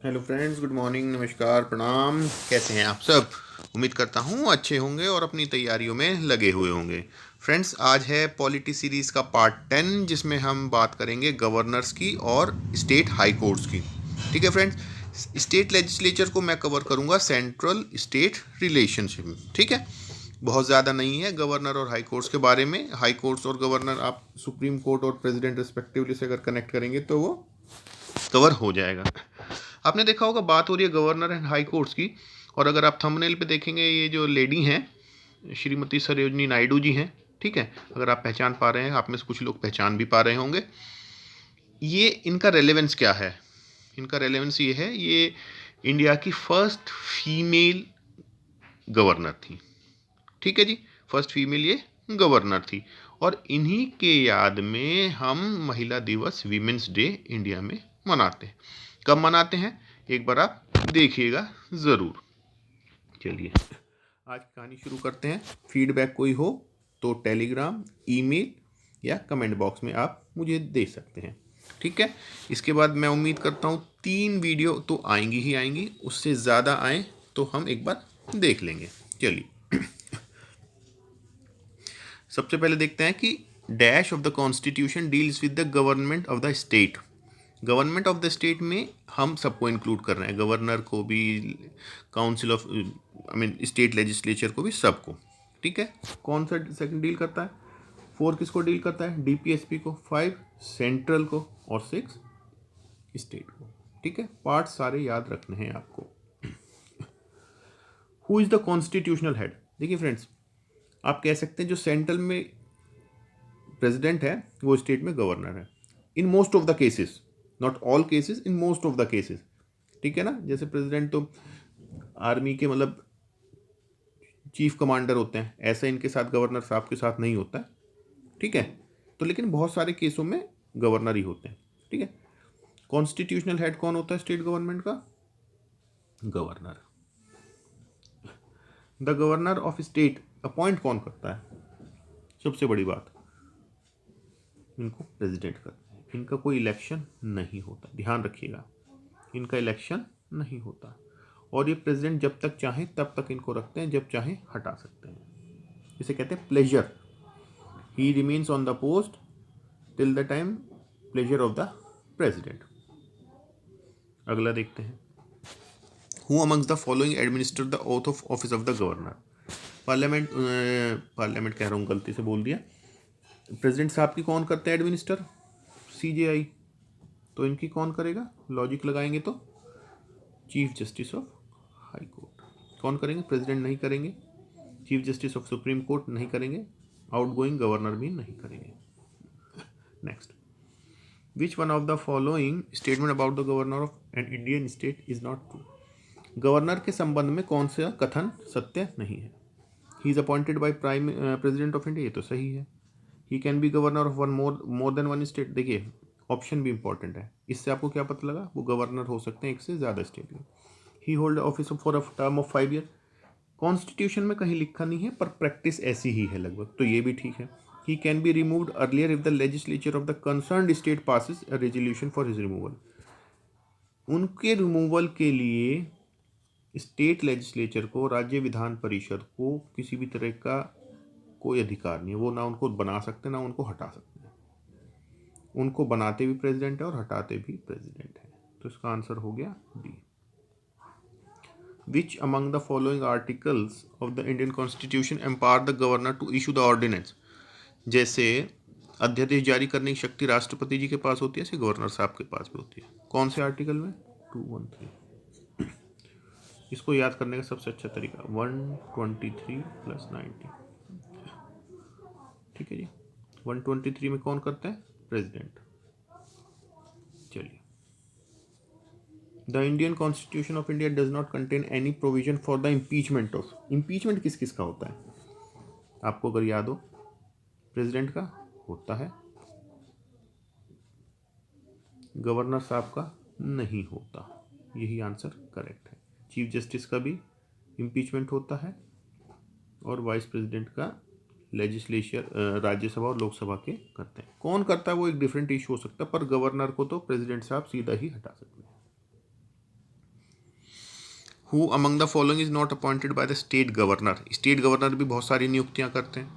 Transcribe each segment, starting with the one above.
Hello friends, good morning, नमस्कार, प्रणाम। कैसे हैं आप सब? उम्मीद करता हूँ अच्छे होंगे और अपनी तैयारियों में लगे हुए होंगे। फ्रेंड्स, आज है पॉलिटी सीरीज़ का पार्ट 10, जिसमें हम बात करेंगे गवर्नर्स की और स्टेट हाई कोर्ट्स की। ठीक है फ्रेंड्स, स्टेट लेजिस्लेचर को मैं कवर करूँगा सेंट्रल स्टेट रिलेशनशिप में। ठीक है, बहुत ज़्यादा नहीं है गवर्नर और हाई कोर्ट्स के बारे में। हाई कोर्ट्स और गवर्नर आप सुप्रीम कोर्ट और प्रेसिडेंट रिस्पेक्टिवली से अगर कनेक्ट करेंगे तो वो कवर हो जाएगा। आपने देखा होगा बात हो रही है गवर्नर एंड हाई कोर्ट्स की, और अगर आप थंबनेल पे देखेंगे, ये जो लेडी हैं श्रीमती सरोजनी नायडू जी हैं। ठीक है, अगर आप पहचान पा रहे हैं, आप में से कुछ लोग पहचान भी पा रहे होंगे। ये इनका रेलेवेंस क्या है? इनका रेलेवेंस ये है, ये इंडिया की फर्स्ट फीमेल गवर्नर थी। ठीक है जी, फर्स्ट फीमेल ये गवर्नर थी, और इन्हीं के याद में हम महिला दिवस वीमेंस डे इंडिया में मनाते हैं। कब मनाते हैं, एक बार आप देखिएगा ज़रूर। चलिए, आज की कहानी शुरू करते हैं। फीडबैक कोई हो तो टेलीग्राम, ईमेल या कमेंट बॉक्स में आप मुझे दे सकते हैं। ठीक है, इसके बाद मैं उम्मीद करता हूँ 3 वीडियो तो आएंगी ही आएंगी, उससे ज़्यादा आए तो हम एक बार देख लेंगे। चलिए, सबसे पहले देखते हैं कि dash of the constitution deals with the government of the state. Government of the state में हम सबको इंक्लूड कर रहे हैं, गवर्नर को भी, council of I mean state legislature को भी, सबको। ठीक है, कौन सा सेकंड डील करता है? 4 किसको डील करता है? डीपीएसपी को, 5 सेंट्रल को, और 6 स्टेट को। ठीक है, पार्ट सारे याद रखने हैं आपको। Who is the constitutional head? देखिए फ्रेंड्स, आप कह सकते हैं जो सेंट्रल में प्रेसिडेंट है वो स्टेट में गवर्नर है, in most of the cases, not all cases, in most of the cases. ठीक है ना, जैसे प्रेसिडेंट तो आर्मी के मतलब चीफ कमांडर होते हैं, ऐसा इनके साथ गवर्नर साहब के साथ नहीं होता है। ठीक है, तो लेकिन बहुत सारे केसों में गवर्नर ही होते हैं। ठीक है, कॉन्स्टिट्यूशनल हेड कौन होता है स्टेट गवर्नमेंट का? Governor. The governor of state appoint कौन करता है? सबसे बड़ी बात, इनको प्रेसिडेंट करते हैं। इनका कोई इलेक्शन नहीं होता, ध्यान रखिएगा, इनका इलेक्शन नहीं होता। और ये प्रेसिडेंट जब तक चाहे तब तक इनको रखते हैं, जब चाहे हटा सकते हैं। इसे कहते हैं pleasure. He remains on the post till the time pleasure of the president. अगला देखते हैं, who amongst the following administer the oath of office of the governor? Parliament कह रहा हूँ, गलती से बोल दिया। प्रेसिडेंट साहब की कौन करते हैं एडमिनिस्टर? सीजेआई। तो इनकी कौन करेगा? लॉजिक लगाएंगे तो chief justice of high court. कौन करेंगे? प्रेसिडेंट नहीं करेंगे, chief justice of supreme court नहीं करेंगे, आउटगोइंग गवर्नर भी नहीं करेंगे। Next, which one of the following statement about the governor of an Indian state is not true? Governor के संबंध में कौन सा कथन सत्य नहीं है? He is appointed by prime president of India, ये तो सही है। He can be governor of one more than one state. देखिए, ऑप्शन भी इंपॉर्टेंट है, इससे आपको क्या पता लगा? वो गवर्नर हो सकते हैं एक से ज़्यादा स्टेट में। He hold office for a term of 5 year. Constitution में कहीं लिखा नहीं है, पर प्रैक्टिस ऐसी ही है लगभग, तो ये भी ठीक है। He can be removed earlier if the legislature of the concerned state passes a resolution for his removal. उनके रिमूवल के लिए स्टेट लेजिस्लेचर को, राज्य विधान परिषद को किसी भी तरह का कोई अधिकार नहीं है। वो ना उनको बना सकते ना उनको हटा सकते हैं। उनको बनाते भी प्रेसिडेंट है और हटाते भी प्रेसिडेंट है। तो इसका आंसर हो गया D. Which among the following articles of the Indian Constitution empower the governor to issue the ordinance? जैसे अध्यादेश जारी करने की शक्ति राष्ट्रपति जी के पास होती है, ऐसे गवर्नर साहब के पास भी होती है। कौन से आर्टिकल में? 213। इसको याद करने का सबसे अच्छा तरीका 123 + 90। ठीक है जी, 123 में कौन करते हैं? प्रेसिडेंट। चलिए, the Indian constitution of India does not contain any provision for the impeachment of. Impeachment किस किस का होता है? आपको अगर याद हो, प्रेसिडेंट का होता है, गवर्नर साहब का नहीं होता। यही आंसर करेक्ट है। चीफ जस्टिस का भी इम्पीचमेंट होता है, और वाइस प्रेसिडेंट का लेजिस्लेचर राज्यसभा और लोकसभा के करते हैं। कौन करता है वो एक डिफरेंट इशू हो सकता है, पर गवर्नर को तो प्रेसिडेंट साहब सीधा ही हटा सकते हैं। Who among the following is not appointed by the state governor. State governor भी बहुत सारी नियुक्तियां करते हैं,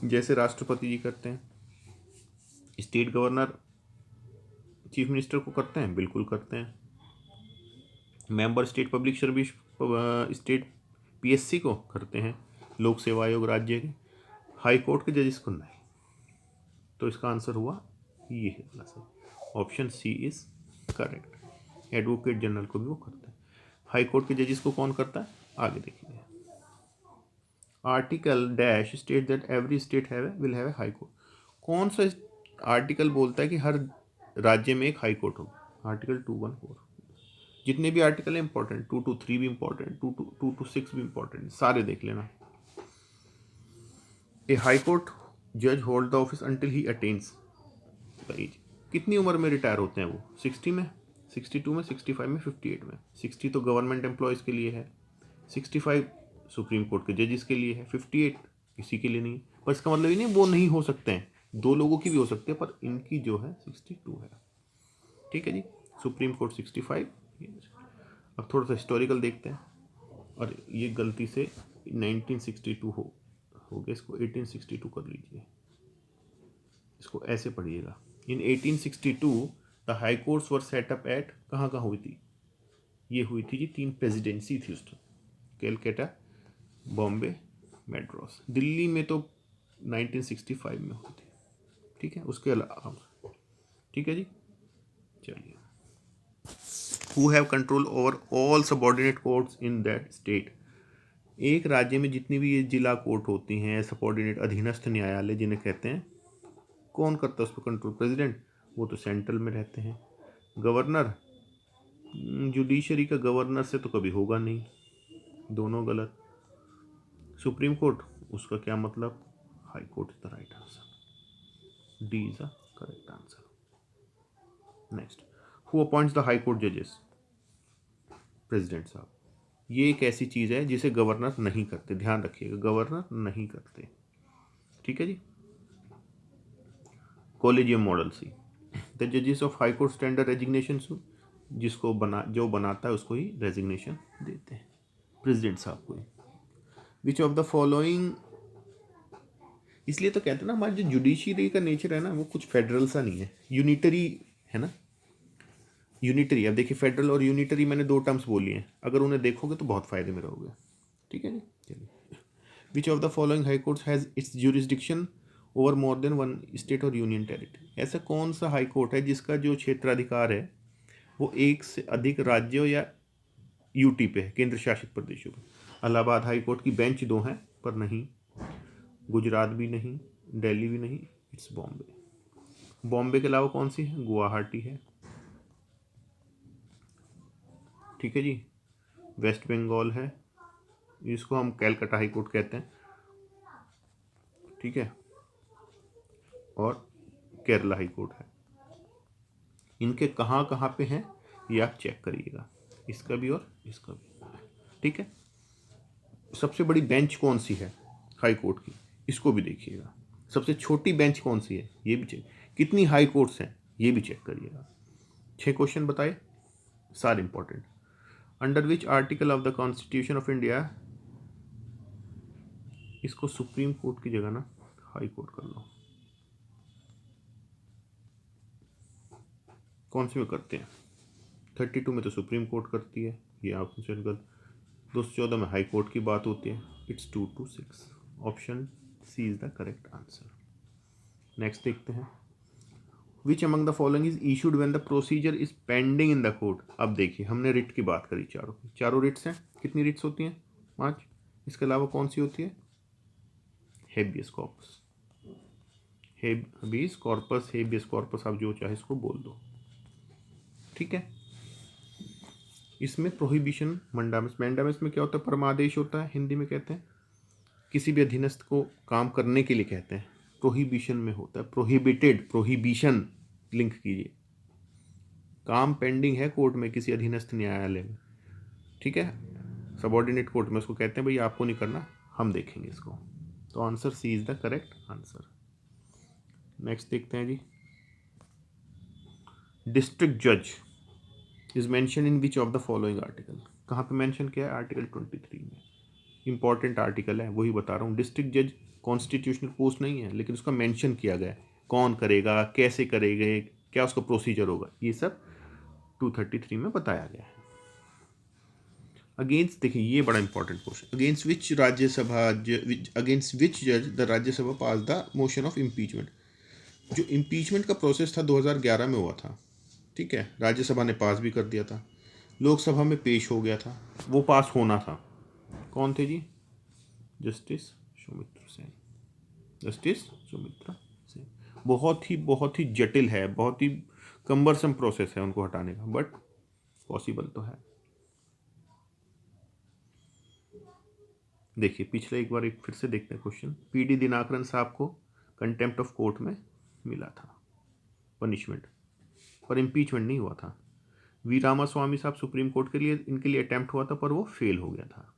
जैसे राष्ट्रपति जी करते हैं। स्टेट गवर्नर चीफ मिनिस्टर को करते हैं, बिल्कुल करते हैं। Member state public service state PSC को करते हैं, लोक सेवा आयोग राज्य के। हाई कोर्ट के जजेस को नहीं। तो इसका आंसर हुआ ये है sir, option C is correct. Advocate general को भी वो करते हैं। हाई कोर्ट के जजेस को कौन करता है, आगे देखिए। Article dash state that every state will have a high court. कौन सा आर्टिकल बोलता है कि हर राज्य में एक हाई कोर्ट होगा? आर्टिकल 214। जितने भी आर्टिकल है इंपॉर्टेंट, 223 भी इंपॉर्टेंट, 226 भी इंपॉर्टेंट, सारे देख लेना। ए हाई कोर्ट जज hold the office until he attains the age. कितनी उम्र में रिटायर होते हैं वो? 60 में, 62 में, 65 में, 58 में। 60 तो गवर्नमेंट एम्प्लॉयज़ के लिए है, 65 सुप्रीम कोर्ट के जजेस के लिए है, 58 किसी के लिए नहीं। पर इसका मतलब ही नहीं वो नहीं हो सकते हैं, दो लोगों की भी हो सकती है, पर इनकी जो है 62 है। ठीक है जी, सुप्रीम कोर्ट 65। अब थोड़ा सा हिस्टोरिकल देखते हैं। और ये गलती से 1962 हो गया, इसको 1862 कर लीजिए, इसको ऐसे पढ़िएगा। In 1862 the high courts were set up at, कहाँ हुई थी? ये हुई थी जी, 3 प्रेसिडेंसी थी उस टाइम, कैलकाटा, बॉम्बे, मैड्रास। दिल्ली में तो 1965 में हुई थी। ठीक है, उसके अलावा ठीक है जी, चलिए। Who have control over all subordinate courts in that state. एक राज्य में जितनी भी ये जिला कोर्ट होती हैं, सबऑर्डिनेट अधीनस्थ न्यायालय जिन्हें कहते हैं, कौन करता है उस पर कंट्रोल? प्रेसिडेंट, वो तो सेंट्रल में रहते हैं। गवर्नर, जुडिशरी का गवर्नर से तो कभी होगा नहीं, दोनों गलत। सुप्रीम कोर्ट, उसका क्या मतलब? High court is the right answer, D is the correct answer. Next, who appoints the high court जजेस? प्रेसिडेंट साहब। ये एक ऐसी चीज़ है जिसे गवर्नर नहीं करते, ध्यान रखिएगा, गवर्नर नहीं करते। ठीक है जी। कॉलेजियम मॉडल सी, द जजेस of high court standard resignation, जो बनाता है उसको ही रेजिग्नेशन देते हैं, प्रेसिडेंट साहब को ही। विच ऑफ द फॉलोइंग, इसलिए तो कहते हैं ना, हमारी जो जुडिशरी का नेचर है ना, वो कुछ फेडरल सा नहीं है, यूनिटरी है ना, यूनिटरी। अब देखिए, फेडरल और यूनिटरी मैंने 2 टर्म्स बोली हैं, अगर उन्हें देखोगे तो बहुत फायदे में रहोगे। ठीक है जी, चलिए। विच of the following high courts has its jurisdiction over more than one state और यूनियन टेरिटरी। ऐसा कौन सा हाई कोर्ट है जिसका जो क्षेत्राधिकार है वो एक से अधिक राज्यों या यूटी पे है, केंद्र शासित प्रदेशों पे? इलाहाबाद हाई कोर्ट की बेंच 2 हैं, पर नहीं। गुजरात भी नहीं, दिल्ली भी नहीं, इट्स बॉम्बे। बॉम्बे के अलावा कौन सी है? गुवाहाटी है। ठीक है जी, वेस्ट बंगाल है, इसको हम कैलकाटा हाई कोर्ट कहते हैं। ठीक है, और केरला हाई कोर्ट है। इनके कहाँ पे हैं ये आप चेक करिएगा, इसका भी और इसका भी। ठीक है, सबसे बड़ी बेंच कौन सी है हाई कोर्ट की, इसको भी देखिएगा। सबसे छोटी बेंच कौन सी है, ये भी चेक। कितनी हाई कोर्ट्स हैं, ये भी चेक करिएगा। 6 क्वेश्चन बताए, सारे important. Under which article of the constitution of India, इसको सुप्रीम कोर्ट की जगह ना हाई कोर्ट कर लो। कौन सी में करते हैं? 32 में तो सुप्रीम कोर्ट करती है, ये आपको चल गलत। 214 में हाई कोर्ट की बात होती है, it's 226। Option C is the correct answer. Next देखते हैं, which among the following is issued when the procedure is pending in the court. अब देखिए, हमने रिट की बात करी, चारों रिट्स हैं। कितनी रिट्स होती हैं? 5। इसके अलावा कौन सी होती है? Habeas corpus, habeas corpus, habeas corpus, आप जो चाहे इसको बोल दो। ठीक है, इसमें प्रोहिबिशन, मंडामिस। मैंडामिस में क्या होता है? परमादेश होता है, हिंदी में कहते हैं किसी भी अधीनस्थ को काम करने के लिए कहते हैं। प्रोहिबिशन में होता है प्रोहिबिटेड, प्रोहिबिशन लिंक कीजिए। काम पेंडिंग है कोर्ट में किसी अधीनस्थ न्यायालय में, ठीक है, सबऑर्डिनेट कोर्ट में, उसको कहते हैं भाई आपको नहीं करना, हम देखेंगे इसको। तो answer C is the correct answer. Next देखते हैं जी, डिस्ट्रिक्ट जज, is mention in which of the following article, कहाँ पे मेंशन किया है? आर्टिकल 23 में। इंपॉर्टेंट आर्टिकल है, वही बता रहा हूँ। डिस्ट्रिक्ट जज कॉन्स्टिट्यूशनल पोस्ट नहीं है, लेकिन उसका मेंशन किया गया है, कौन करेगा, कैसे करेंगे, क्या उसका प्रोसीजर होगा, ये सब 233 में बताया गया है। अगेंस्ट, देखिए ये बड़ा इंपॉर्टेंट क्वेश्चन, अगेंस्ट विच जज the Rajya Sabha pass the motion of impeachment. जो इम्पीचमेंट का प्रोसेस था 2011 में हुआ था, ठीक है, राज्यसभा ने पास भी कर दिया था, लोकसभा में पेश हो गया था, वो पास होना था। कौन थे जी? Justice Soumitra Sen, justice Soumitra Sen. बहुत ही जटिल है, बहुत ही कम्बरसम प्रोसेस है उनको हटाने का, बट पॉसिबल तो है। देखिए पिछले एक बार एक फिर से देखते हैं क्वेश्चन। पीडी दिनाकरन साहब को कंटेम्प्ट ऑफ कोर्ट में मिला था पनिशमेंट, पर इम्पीचमेंट नहीं हुआ था। वी रामास्वामी साहब सुप्रीम कोर्ट के लिए, इनके लिए अटेम्प्ट हुआ था, पर वो फेल हो गया था।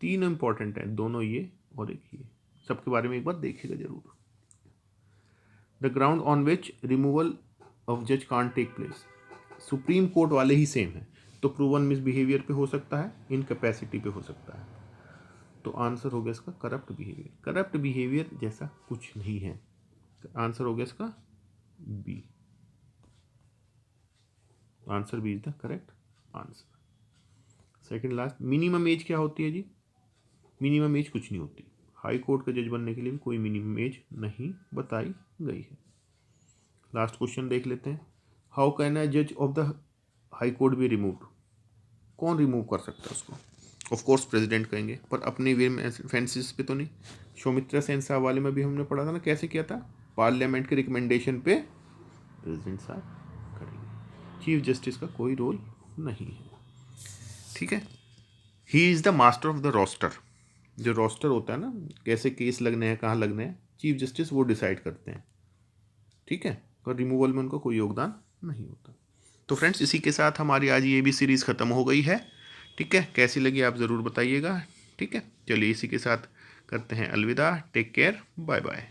तीन इंपॉर्टेंट है, दोनों ये और एक ये, सबके बारे में एक बार देखिएगा जरूर। The ground on which removal of जज can't take place, Supreme Court वाले ही सेम है, तो प्रूवन मिसबिहेवियर पे हो सकता है, इनकैपेसिटी पे हो सकता है। तो आंसर हो गया इसका करप्ट बिहेवियर। करप्ट बिहेवियर जैसा कुछ नहीं है, आंसर हो गया इसका B. Answer B is the correct answer. Second last, minimum age क्या होती है जी? मिनिमम एज कुछ नहीं होती, हाई कोर्ट का जज बनने के लिए भी कोई मिनिमम एज नहीं बताई गई है। लास्ट क्वेश्चन देख लेते हैं। हाउ कैन अ जज of the high court be removed? कौन रिमूव कर सकता है उसको? ऑफ कोर्स प्रेसिडेंट कहेंगे, पर अपने वीर फेंसिस पे तो नहीं। सौमित्रा सेन साहब वाले में भी हमने पढ़ा था ना, कैसे किया था? पार्लियामेंट के रिकमेंडेशन पे प्रेसिडेंट साहब करेंगे। चीफ जस्टिस का कोई रोल नहीं है, ठीक है। He is the master of the roster, जो रोस्टर होता है ना, कैसे केस लगने हैं, कहाँ लगने हैं, चीफ जस्टिस वो डिसाइड करते हैं, ठीक है। और रिमूवल में उनका कोई योगदान नहीं होता। तो फ्रेंड्स, इसी के साथ हमारी आज ये भी सीरीज़ ख़त्म हो गई है, ठीक है। कैसी लगी आप ज़रूर बताइएगा, ठीक है। चलिए इसी के साथ करते हैं अलविदा, टेक केयर, बाय बाय।